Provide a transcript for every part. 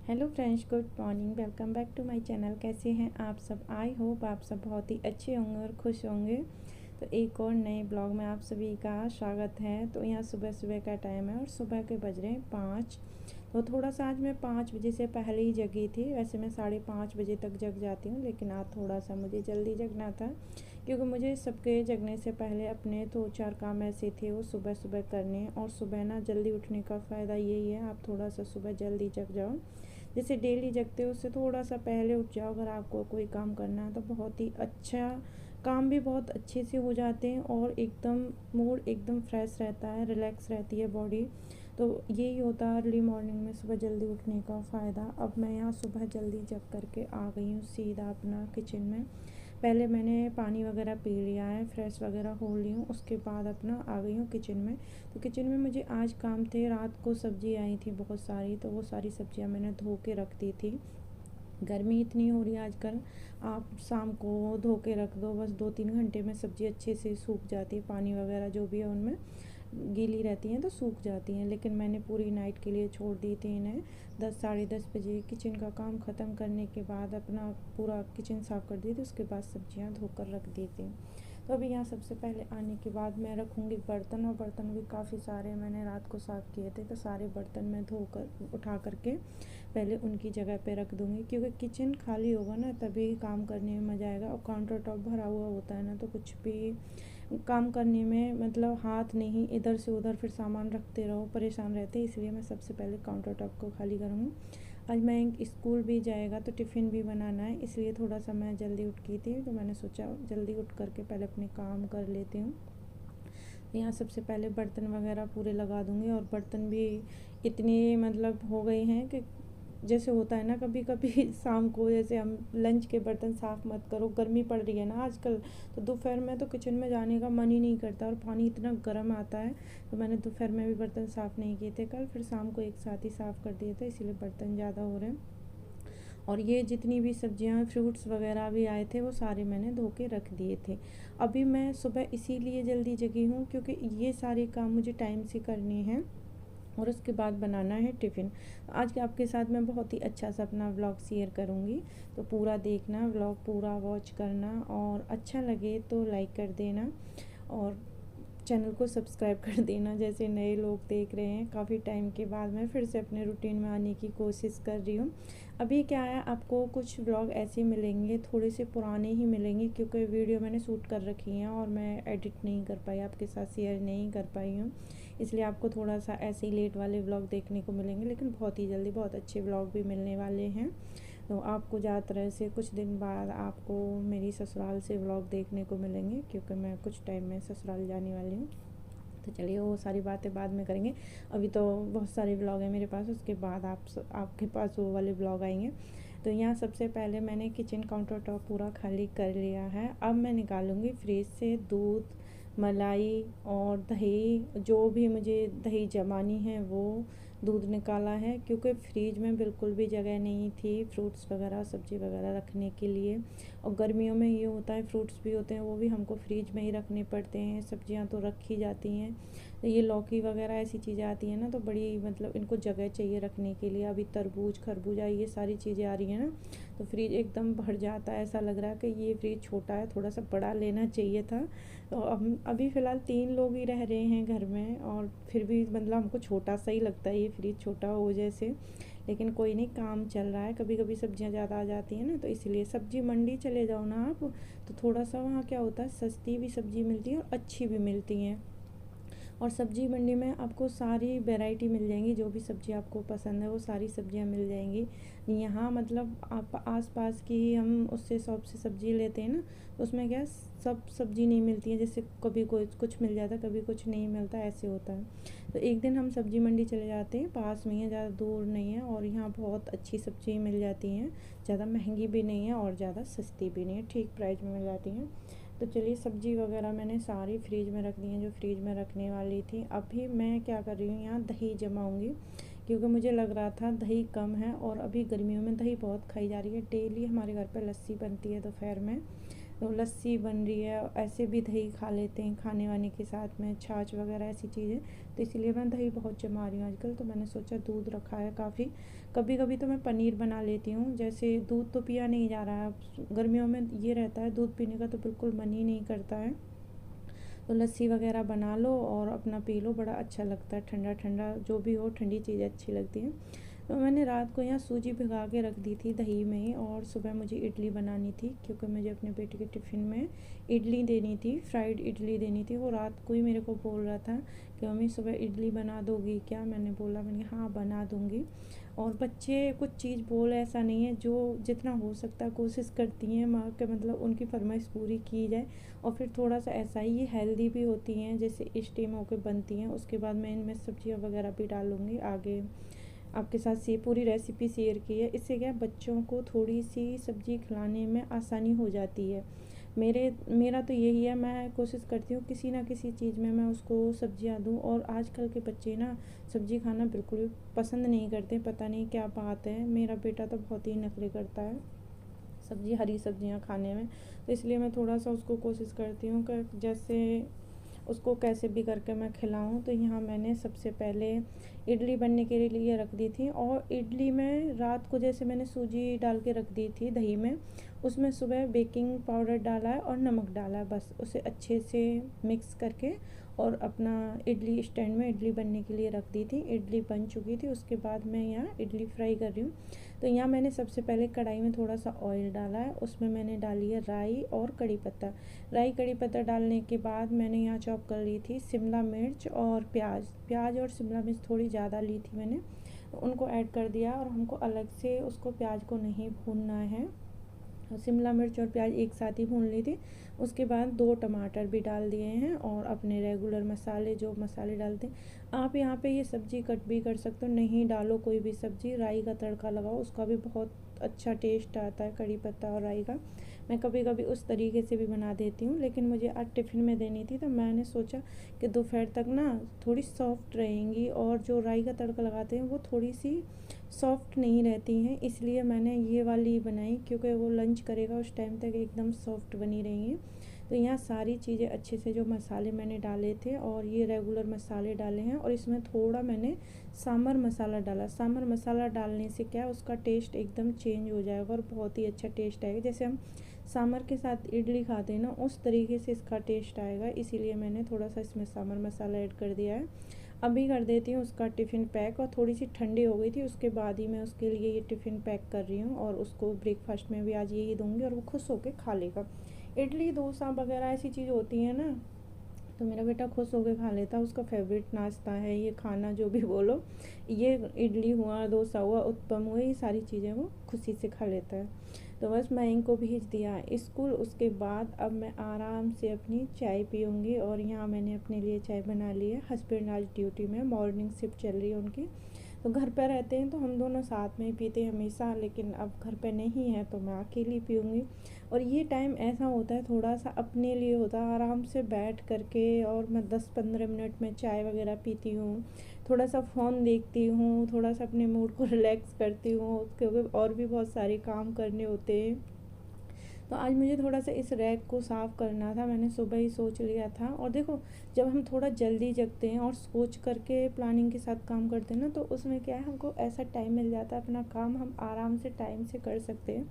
Hello friends, good morning. Welcome back to my channel. कैसे हैं आप सब? आई होप आप सब बहुत ही अच्छे होंगे और खुश होंगे। तो एक और नए ब्लॉग में आप सभी का स्वागत है। तो यहाँ सुबह सुबह का टाइम है और सुबह के बज रहे हैं 5। तो थोड़ा सा आज मैं 5 बजे से पहले ही जगी थी। वैसे मैं 5:30 बजे तक जग जाती हूँ, लेकिन आज थोड़ा सा मुझे जल्दी जगना था, क्योंकि मुझे सबके जगने से पहले अपने 2-4 काम ऐसे थे वो सुबह सुबह करने। और सुबह ना जल्दी उठने का फ़ायदा यही है, आप थोड़ा सा सुबह जल्दी जग जाओ। जैसे डेली जगते हो उससे थोड़ा सा पहले उठ जाओ। अगर आपको कोई काम करना है तो बहुत ही अच्छा काम भी बहुत अच्छे से हो जाते हैं और एकदम मूड एकदम फ्रेश रहता है, रिलैक्स रहती है बॉडी। तो यही होता है अर्ली मॉर्निंग में सुबह जल्दी उठने का फ़ायदा। अब मैं यहाँ सुबह जल्दी जग करके आ गई हूँ सीधा अपना किचन में। पहले मैंने पानी वगैरह पी लिया है, फ्रेश वगैरह हो ली हूँ, उसके बाद अपना आ गई हूँ किचन में। तो किचन में मुझे आज काम थे, रात को सब्ज़ी आई थी बहुत सारी, तो वो सारी सब्ज़ियाँ मैंने धो के रख दी थी। गर्मी इतनी हो रही है आजकल, आप शाम को धो के रख दो, बस 2-3 घंटे में सब्ज़ी अच्छे से सूख जाती है। पानी वगैरह जो भी है उनमें गीली रहती हैं तो सूख जाती हैं, लेकिन मैंने पूरी नाइट के लिए छोड़ दी थी इन्हें। 10-10:30 बजे किचन का काम ख़त्म करने के बाद अपना पूरा किचन साफ़ कर दी थी, उसके बाद सब्जियां धोकर रख दी थी। तो अभी यहाँ सबसे पहले आने के बाद मैं रखूँगी बर्तन, और बर्तन भी काफ़ी सारे मैंने रात को साफ़ किए थे, तो सारे बर्तन मैं धोकर उठा करके पहले उनकी जगह पे रख दूँगी, क्योंकि किचन खाली होगा ना तभी काम करने में मज़ा आएगा। और काउंटर टॉप भरा हुआ होता है ना, तो कुछ भी काम करने में मतलब हाथ नहीं, इधर से उधर फिर सामान रखते रहो, परेशान रहते। इसलिए मैं सबसे पहले काउंटर टॉप को खाली करूँगी। आज मैं स्कूल भी जाएगा तो टिफ़िन भी बनाना है, इसलिए थोड़ा सा मैं जल्दी उठ गई थी, तो मैंने सोचा जल्दी उठ करके पहले अपने काम कर लेती हूँ। यहाँ सबसे पहले बर्तन वगैरह पूरे लगा दूँगी। और बर्तन भी इतने मतलब हो गए हैं कि जैसे होता है ना कभी कभी शाम को जैसे हम लंच के बर्तन साफ़ मत करो, गर्मी पड़ रही है ना आजकल, तो दोपहर में तो किचन में जाने का मन ही नहीं करता और पानी इतना गर्म आता है। तो मैंने दोपहर में भी बर्तन साफ़ नहीं किए थे कल, फिर शाम को एक साथ ही साफ़ कर दिए थे, इसीलिए बर्तन ज़्यादा हो रहे हैं। और ये जितनी भी सब्जियां फ्रूट्स वगैरह भी आए थे वो सारे मैंने धो के रख दिए थे। अभी मैं सुबह इसीलिए जल्दी जगी हूँ क्योंकि ये सारे काम मुझे टाइम से करने हैं और उसके बाद बनाना है टिफ़िन। आज के आपके साथ मैं बहुत ही अच्छा सा अपना व्लॉग शेयर करूँगी, तो पूरा देखना, व्लॉग पूरा वॉच करना, और अच्छा लगे तो लाइक कर देना और चैनल को सब्सक्राइब कर देना। जैसे नए लोग देख रहे हैं, काफ़ी टाइम के बाद मैं फिर से अपने रूटीन में आने की कोशिश कर रही हूँ। अभी क्या है, आपको कुछ व्लॉग ऐसे मिलेंगे, थोड़े से पुराने ही मिलेंगे, क्योंकि वीडियो मैंने शूट कर रखी हैं और मैं एडिट नहीं कर पाई, आपके साथ शेयर नहीं कर पाई हूँ, इसलिए आपको थोड़ा सा ऐसे ही लेट वाले व्लॉग देखने को मिलेंगे। लेकिन बहुत ही जल्दी बहुत अच्छे व्लॉग भी मिलने वाले हैं। तो आपको ज़्यादातर ऐसे कुछ दिन बाद आपको मेरी ससुराल से व्लॉग देखने को मिलेंगे, क्योंकि मैं कुछ टाइम में ससुराल जाने वाली हूँ। तो चलिए वो सारी बातें बाद में करेंगे, अभी तो बहुत सारे व्लॉग हैं मेरे पास, उसके बाद आपके पास वो वाले व्लॉग आएंगे। तो यहाँ सबसे पहले मैंने किचन काउंटर टॉप पूरा खाली कर लिया है। अब मैं निकालूंगी फ्रिज से दूध, मलाई और दही, जो भी मुझे दही जमानी है वो दूध निकाला है, क्योंकि फ्रिज में बिल्कुल भी जगह नहीं थी फ्रूट्स वगैरह सब्ज़ी वगैरह रखने के लिए। और गर्मियों में ये होता है, फ्रूट्स भी होते हैं वो भी हमको फ्रिज में ही रखने पड़ते हैं, सब्जियां तो रखी जाती हैं। तो ये लौकी वगैरह ऐसी चीज़ें आती हैं ना, तो बड़ी मतलब इनको जगह चाहिए रखने के लिए। अभी तरबूज खरबूजा ये सारी चीज़ें आ रही हैं ना, तो फ्रिज एकदम भर जाता है। ऐसा लग रहा है कि ये फ्रिज छोटा है, थोड़ा सा बड़ा लेना चाहिए था। तो अब अभी फ़िलहाल 3 लोग ही रह रहे हैं घर में, और फिर भी मतलब हमको छोटा सा ही लगता है ये फ्रिज, छोटा हो जैसे। लेकिन कोई नहीं, काम चल रहा है। कभी कभी सब्जियां ज़्यादा आ जाती हैं ना, तो इसलिए सब्जी मंडी चले जाओ ना आप, तो थोड़ा सा वहाँ क्या होता है, सस्ती भी सब्ज़ी मिलती है और अच्छी भी मिलती हैं। और सब्जी मंडी में आपको सारी वैरायटी मिल जाएंगी, जो भी सब्ज़ी आपको पसंद है वो सारी सब्जियां मिल जाएंगी। यहाँ मतलब आप आस पास की ही हम उससे शॉप से सब्ज़ी लेते हैं ना, तो उसमें क्या सब सब्ज़ी नहीं मिलती है, जैसे कभी कोई कुछ मिल जाता है कभी कुछ नहीं मिलता, ऐसे होता है। तो एक दिन हम सब्ज़ी मंडी चले जाते हैं, पास में है, ज़्यादा दूर नहीं है, और यहाँ बहुत अच्छी सब्ज़ी मिल जाती हैं, ज़्यादा महंगी भी नहीं है और ज़्यादा सस्ती भी नहीं है, ठीक प्राइस में मिल जाती हैं। तो चलिए सब्ज़ी वगैरह मैंने सारी फ्रिज में रख दी हैं जो फ्रिज में रखने वाली थी। अभी मैं क्या कर रही हूँ, यहाँ दही जमाऊँगी, क्योंकि मुझे लग रहा था दही कम है, और अभी गर्मियों में दही बहुत खाई जा रही है। डेली हमारे घर पर लस्सी बनती है दोपहर में, तो लस्सी बन रही है, ऐसे भी दही खा लेते हैं खाने वाने के साथ में, छाछ वगैरह ऐसी चीज़ें। तो इसीलिए मैं दही बहुत जमा रही हूँ आजकल। तो मैंने सोचा दूध रखा है काफ़ी, कभी कभी तो मैं पनीर बना लेती हूँ। जैसे दूध तो पिया नहीं जा रहा है, अब गर्मियों में ये रहता है दूध पीने का तो बिल्कुल मन ही नहीं करता है। तो लस्सी वगैरह बना लो और अपना पी लो, बड़ा अच्छा लगता है। ठंडा ठंडा जो भी हो, ठंडी चीज़ अच्छी लगती है। तो मैंने रात को यहाँ सूजी भिगा के रख दी थी दही में ही, और सुबह मुझे इडली बनानी थी क्योंकि मुझे अपने बेटे के टिफ़िन में इडली देनी थी, फ्राइड इडली देनी थी। वो रात को ही मेरे को बोल रहा था कि मम्मी सुबह इडली बना दोगी क्या? मैंने हाँ बना दूँगी। और बच्चे कुछ चीज़ बोल ऐसा नहीं है, जो जितना हो सकता है कोशिश करती हैं माँ के, मतलब उनकी फरमाइश पूरी की जाए। और फिर थोड़ा सा ऐसा ही, ये हेल्दी भी होती हैं, जैसे स्टीम होकर बनती हैं। उसके बाद मैं इनमें सब्जियां वगैरह भी डालूँगी आगे आपके साथ। से पूरी रेसिपी शेयर की है, इससे क्या बच्चों को थोड़ी सी सब्ज़ी खिलाने में आसानी हो जाती है। मेरा तो यही है, मैं कोशिश करती हूँ किसी ना किसी चीज़ में मैं उसको सब्जियां दूँ। और आजकल के बच्चे ना सब्ज़ी खाना बिल्कुल भी पसंद नहीं करते, पता नहीं क्या बात है। मेरा बेटा तो बहुत ही नखरे करता है सब्ज़ी, हरी सब्जियां खाने में। तो इसलिए मैं थोड़ा सा उसको कोशिश करती हूँ कि जैसे उसको कैसे भी करके मैं खिलाऊं। तो यहाँ मैंने सबसे पहले इडली बनने के लिए रख दी थी, और इडली में रात को जैसे मैंने सूजी डाल के रख दी थी दही में, उसमें सुबह बेकिंग पाउडर डाला है और नमक डाला है, बस उसे अच्छे से मिक्स करके और अपना इडली स्टैंड में इडली बनने के लिए रख दी थी। इडली बन चुकी थी, उसके बाद मैं यहाँ इडली फ्राई कर रही हूँ। तो यहाँ मैंने सबसे पहले कढ़ाई में थोड़ा सा ऑयल डाला है, उसमें मैंने डाली है राई और कड़ी पत्ता। राई कड़ी पत्ता डालने के बाद मैंने यहाँ चॉप कर ली थी शिमला मिर्च और प्याज और शिमला मिर्च थोड़ी ज़्यादा ली थी मैंने, तो उनको ऐड कर दिया। और हमको अलग से उसको प्याज को नहीं भूनना है, शिमला मिर्च और प्याज एक साथ ही भून ली थी। उसके बाद 2 टमाटर भी डाल दिए हैं, और अपने रेगुलर मसाले, जो मसाले डालते हैं आप यहाँ पे ये सब्ज़ी कट भी कर सकते हो, नहीं डालो कोई भी सब्ज़ी, राई का तड़का लगाओ, उसका भी बहुत अच्छा टेस्ट आता है कड़ी पत्ता और राई का। मैं कभी कभी उस तरीके से भी बना देती हूँ, लेकिन मुझे आज टिफ़िन में देनी थी तो मैंने सोचा कि दोपहर तक ना थोड़ी सॉफ्ट रहेंगी, और जो राई का तड़का लगाते हैं वो थोड़ी सी सॉफ्ट नहीं रहती हैं, इसलिए मैंने ये वाली बनाई, क्योंकि वो लंच करेगा उस टाइम तक एकदम सॉफ्ट बनी रहेंगी। तो यहाँ सारी चीज़ें अच्छे से, जो मसाले मैंने डाले थे और ये रेगुलर मसाले डाले हैं, और इसमें थोड़ा मैंने सांभर मसाला डाला। सांभर मसाला डालने से क्या उसका टेस्ट एकदम चेंज हो जाएगा और बहुत ही अच्छा टेस्ट आएगा। जैसे हम सांभर के साथ इडली खाते हैं ना, उस तरीके से इसका टेस्ट आएगा, इसीलिए मैंने थोड़ा सा इसमें सांभर मसाला ऐड कर दिया है। अभी कर देती हूँ उसका टिफ़िन पैक, और थोड़ी सी ठंडी हो गई थी उसके बाद ही मैं उसके लिए ये टिफ़िन पैक कर रही हूँ, और उसको ब्रेकफास्ट में भी आज यही दूँगी और वो खुश होकर खा लेगा। इडली डोसा वगैरह ऐसी चीज़ होती है ना, तो मेरा बेटा खुश होकर खा लेता है, उसका फेवरेट नाश्ता है ये खाना, जो भी बोलो। ये इडली हुआ, डोसा हुआ, उत्पम हुआ, ये सारी चीज़ें वो खुशी से खा लेता है। तो बस मैं इनको भेज दिया स्कूल, उसके बाद अब मैं आराम से अपनी चाय पीऊँगी। और यहाँ मैंने अपने लिए चाय बना ली है। हस्बैंड आज ड्यूटी में, मॉर्निंग शिफ्ट चल रही है उनकी, तो घर पर रहते हैं तो हम दोनों साथ में ही पीते हैं हमेशा, लेकिन अब घर पे नहीं है तो मैं अकेली पीऊँगी। और ये टाइम ऐसा होता है थोड़ा सा अपने लिए होता है, आराम से बैठ करके, और मैं 10-15 मिनट में चाय वगैरह पीती हूँ, थोड़ा सा फ़ोन देखती हूँ, थोड़ा सा अपने मूड को रिलैक्स करती हूँ, क्योंकि और भी बहुत सारे काम करने होते हैं। तो आज मुझे थोड़ा सा इस रैक को साफ़ करना था, मैंने सुबह ही सोच लिया था। और देखो, जब हम थोड़ा जल्दी जगते हैं और सोच करके प्लानिंग के साथ काम करते हैं ना, तो उसमें क्या है, हमको ऐसा टाइम मिल जाता है, अपना काम हम आराम से टाइम से कर सकते हैं।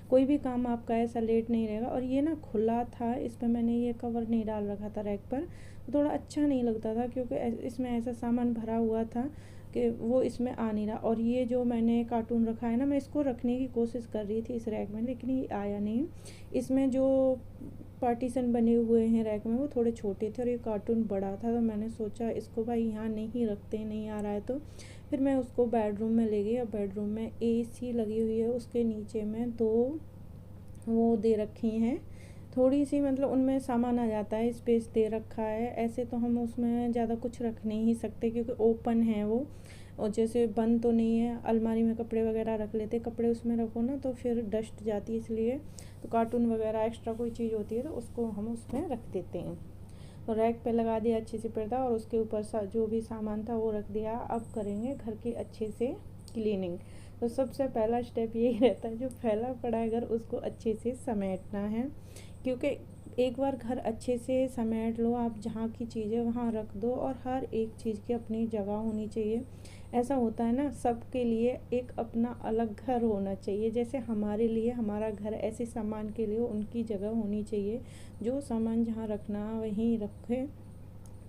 कोई भी काम आपका ऐसा लेट नहीं रहेगा। और ये ना खुला था, इस पर मैंने ये कवर नहीं डाल रखा था रैक पर, तो थोड़ा अच्छा नहीं लगता था, क्योंकि इसमें ऐसा सामान भरा हुआ था कि वो इसमें आ नहीं रहा। और ये जो मैंने कार्टून रखा है ना, मैं इसको रखने की कोशिश कर रही थी इस रैक में, लेकिन ये आया नहीं। इसमें जो पार्टीशन बने हुए हैं रैक में वो थोड़े छोटे थे, और ये कार्टून बड़ा था, तो मैंने सोचा इसको भाई यहाँ नहीं रखते, नहीं आ रहा है। तो फिर मैं उसको बेडरूम में ले गई, और बेडरूम में एसी लगी हुई है, उसके नीचे में 2 वो दे रखी हैं, थोड़ी सी मतलब उनमें सामान आ जाता है, स्पेस दे रखा है। ऐसे तो हम उसमें ज़्यादा कुछ रख नहीं सकते, क्योंकि ओपन है वो, और जैसे बंद तो नहीं है। अलमारी में कपड़े वगैरह रख लेते, कपड़े उसमें रखो ना तो फिर डस्ट जाती है, इसलिए तो कार्टून वगैरह एक्स्ट्रा कोई चीज़ होती है तो उसको हम उसमें रख देते हैं। तो रैक पे लगा दिया अच्छे से पर्दा, और उसके ऊपर जो भी सामान था वो रख दिया। अब करेंगे घर की अच्छे से क्लीनिंग। तो सबसे पहला स्टेप यही रहता है, जो फैला पड़ा है घर उसको अच्छे से समेटना है। क्योंकि एक बार घर अच्छे से समेट लो आप, जहाँ की चीज़ें वहाँ रख दो और हर एक चीज़ की अपनी जगह होनी चाहिए। ऐसा होता है ना, सबके लिए एक अपना अलग घर होना चाहिए। जैसे हमारे लिए हमारा घर, ऐसे सामान के लिए उनकी जगह होनी चाहिए। जो सामान जहाँ रखना वहीं रखें,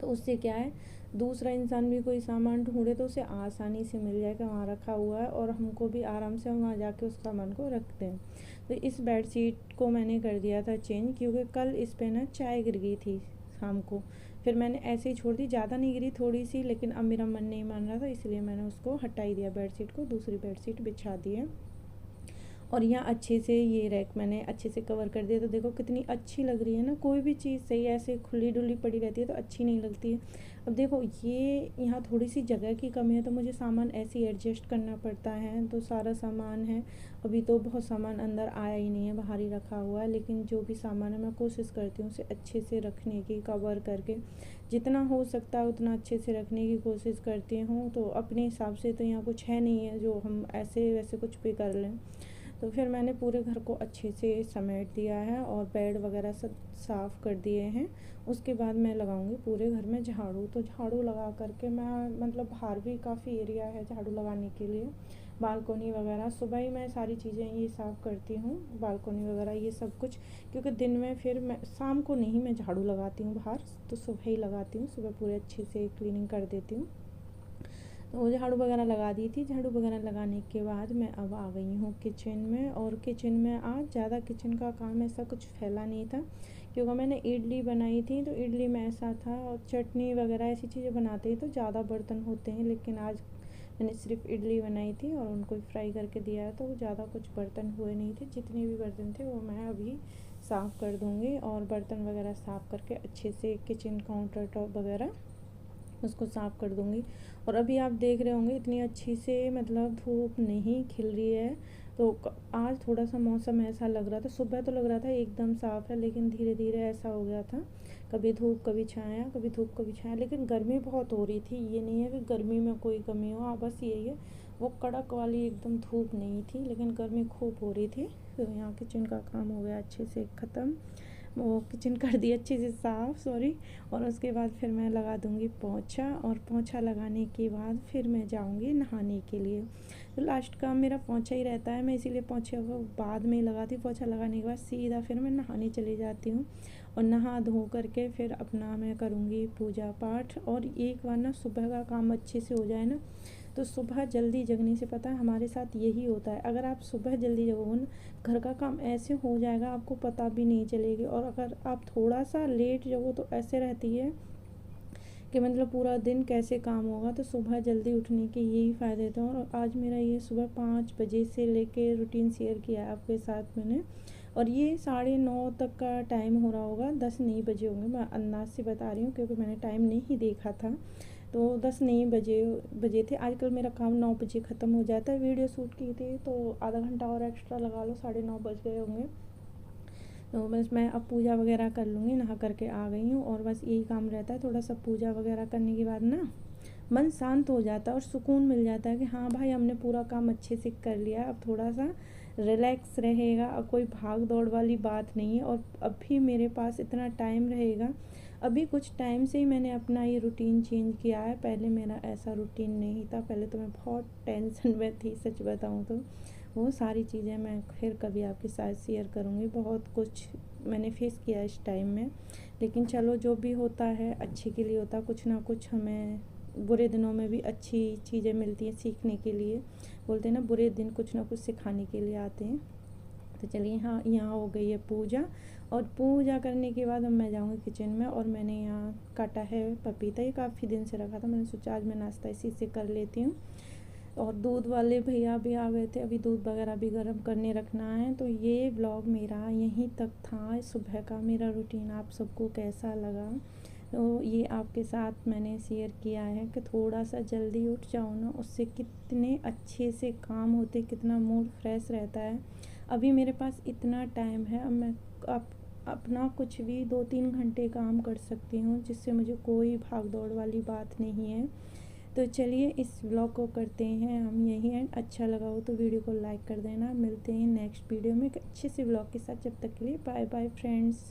तो उससे क्या है, दूसरा इंसान भी कोई सामान ढूंढे तो उसे आसानी से मिल जाएगा वहाँ रखा हुआ है, और हमको भी आराम से वहाँ जाके उस सामान को रखते हैं। तो इस बेडशीट को मैंने कर दिया था चेंज, क्योंकि कल इस पे ना चाय गिर गई थी शाम को। फिर मैंने ऐसे ही छोड़ दी, ज़्यादा नहीं गिरी, थोड़ी सी, लेकिन अब मेरा मन नहीं मान रहा था, इसलिए मैंने उसको हटा ही दिया बेडशीट को, दूसरी बेडशीट बिछा दी है। और यहाँ अच्छे से ये रैक मैंने अच्छे से कवर कर दिया। तो देखो कितनी अच्छी लग रही है ना, कोई भी चीज़ सही ऐसे खुली डुली पड़ी रहती है तो अच्छी नहीं लगती है। अब देखो ये यहाँ थोड़ी सी जगह की कमी है, तो मुझे सामान ऐसे ही एडजस्ट करना पड़ता है। तो सारा सामान है, अभी तो बहुत सामान अंदर आया ही नहीं है, बाहर ही रखा हुआ है, लेकिन जो भी सामान है मैं कोशिश करती हूँ उसे अच्छे से रखने की, कवर करके जितना हो सकता है उतना अच्छे से रखने की कोशिश करती हूँ। तो अपने हिसाब से तो यहाँ कुछ है नहीं है जो हम ऐसे वैसे कुछ भी कर लें। तो फिर मैंने पूरे घर को अच्छे से समेट दिया है और बेड वगैरह सब साफ़ कर दिए हैं। उसके बाद मैं लगाऊंगी पूरे घर में झाड़ू। तो झाड़ू लगा करके मैं, मतलब बाहर भी काफ़ी एरिया है झाड़ू लगाने के लिए, बालकोनी वगैरह सुबह ही मैं सारी चीज़ें ये साफ़ करती हूँ, बालकोनी वगैरह ये सब कुछ। क्योंकि दिन में फिर मैं शाम को नहीं मैं झाड़ू लगाती हूँ बाहर, तो सुबह ही लगाती हूँ, सुबह पूरे अच्छे से क्लीनिंग कर देती हूँ। तो झाड़ू वगैरह लगा दी थी। झाड़ू वगैरह लगाने के बाद मैं अब आ गई हूँ किचन में। और किचन में आज ज़्यादा किचन का काम ऐसा कुछ फैला नहीं था, क्योंकि मैंने इडली बनाई थी, तो इडली में ऐसा था, और चटनी वगैरह ऐसी चीज़ें बनाते हैं तो ज़्यादा बर्तन होते हैं। लेकिन आज मैंने सिर्फ इडली बनाई थी और उनको फ्राई करके दिया है, तो ज़्यादा कुछ बर्तन हुए नहीं थे। जितने भी बर्तन थे वो मैं अभी साफ़ कर दूँगी, और बर्तन वगैरह साफ़ करके अच्छे से किचन काउंटर टॉप वगैरह उसको साफ़ कर दूँगी। और अभी आप देख रहे होंगे इतनी अच्छी से, मतलब धूप नहीं खिल रही है। तो आज थोड़ा सा मौसम ऐसा लग रहा था, सुबह तो लग रहा था एकदम साफ़ है, लेकिन धीरे धीरे ऐसा हो गया था, कभी धूप कभी छाया, कभी धूप कभी छाया। लेकिन गर्मी बहुत हो रही थी, ये नहीं है कि गर्मी में कोई कमी हो, बस यही है वो कड़क वाली एकदम धूप नहीं थी, लेकिन गर्मी खूब हो रही थी। तो यहाँ किचन का काम हो गया अच्छे से ख़त्म, वो किचन कर दी अच्छे से साफ़, सॉरी। और उसके बाद फिर मैं लगा दूँगी पोंछा, और पोंछा लगाने के बाद फिर मैं जाऊँगी नहाने के लिए। तो लास्ट काम मेरा पोंछा ही रहता है, मैं इसीलिए पोंछे को बाद में ही लगाती हूँ। पोंछा लगाने के बाद सीधा फिर मैं नहाने चली जाती हूँ, और नहा धो करके फिर अपना मैं करूँगी पूजा पाठ। और एक बार ना सुबह का काम अच्छे से हो जाए ना, तो सुबह जल्दी जगने से, पता है हमारे साथ यही होता है, अगर आप सुबह जल्दी जगोगे ना, घर का काम ऐसे हो जाएगा आपको पता भी नहीं चलेगी। और अगर आप थोड़ा सा लेट जगो तो ऐसे रहती है कि मतलब पूरा दिन कैसे काम होगा। तो सुबह जल्दी उठने के यही फ़ायदे थे। और आज मेरा ये सुबह 5 बजे से लेके रूटीन शेयर किया है आपके साथ मैंने, और ये 9:30 तक का टाइम हो रहा होगा, 10 नहीं बजे होंगे, मैं अंदाज से बता रही हूँ क्योंकि मैंने टाइम नहीं देखा था। तो 10 नहीं बजे थे। आजकल मेरा काम 9 बजे ख़त्म हो जाता है। वीडियो शूट की थी तो आधा घंटा और एक्स्ट्रा लगा लो, 9:30 बज गए होंगे। तो बस मैं अब पूजा वगैरह कर लूँगी, नहा करके आ गई हूँ, और बस यही काम रहता है। थोड़ा सा पूजा वगैरह करने के बाद ना मन शांत हो जाता है और सुकून मिल जाता है कि हाँ भाई हमने पूरा काम अच्छे से कर लिया, अब थोड़ा सा रिलैक्स रहेगा, अब कोई भाग दौड़ वाली बात नहीं है। और अभी मेरे पास इतना टाइम रहेगा, अभी कुछ टाइम से ही मैंने अपना ये रूटीन चेंज किया है। पहले मेरा ऐसा रूटीन नहीं था, पहले तो मैं बहुत टेंशन में थी, सच बताऊँ तो। वो सारी चीज़ें मैं फिर कभी आपके साथ शेयर करूँगी, बहुत कुछ मैंने फेस किया इस टाइम में। लेकिन चलो जो भी होता है अच्छे के लिए होता, कुछ ना कुछ हमें बुरे दिनों में भी अच्छी चीज़ें मिलती हैं सीखने के लिए। बोलते हैं ना, बुरे दिन कुछ ना कुछ सिखाने के लिए आते हैं। तो चलिए, हाँ यहाँ हो गई है पूजा, और पूजा करने के बाद अब मैं जाऊँगी किचन में। और मैंने यहाँ काटा है पपीता, ये काफ़ी दिन से रखा था, मैंने सोचा आज मैं नाश्ता इसी से कर लेती हूँ। और दूध वाले भैया भी आ गए थे, अभी दूध वगैरह भी गर्म करने रखना है। तो ये ब्लॉग मेरा यहीं तक था, सुबह का मेरा रूटीन आप सबको कैसा लगा, तो ये आपके साथ मैंने शेयर किया है कि थोड़ा सा जल्दी उठ जाओ ना, उससे कितने अच्छे से काम होते, कितना मूड फ्रेश रहता है। अभी मेरे पास इतना टाइम है, अब मैं अपना कुछ भी 2-3 घंटे काम कर सकती हूँ, जिससे मुझे कोई भाग दौड़ वाली बात नहीं है। तो चलिए इस व्लॉग को करते हैं हम यही एंड। अच्छा लगा हो तो वीडियो को लाइक कर देना। मिलते हैं नेक्स्ट वीडियो में एक अच्छे से व्लॉग के साथ। जब तक के लिए बाय बाय फ्रेंड्स।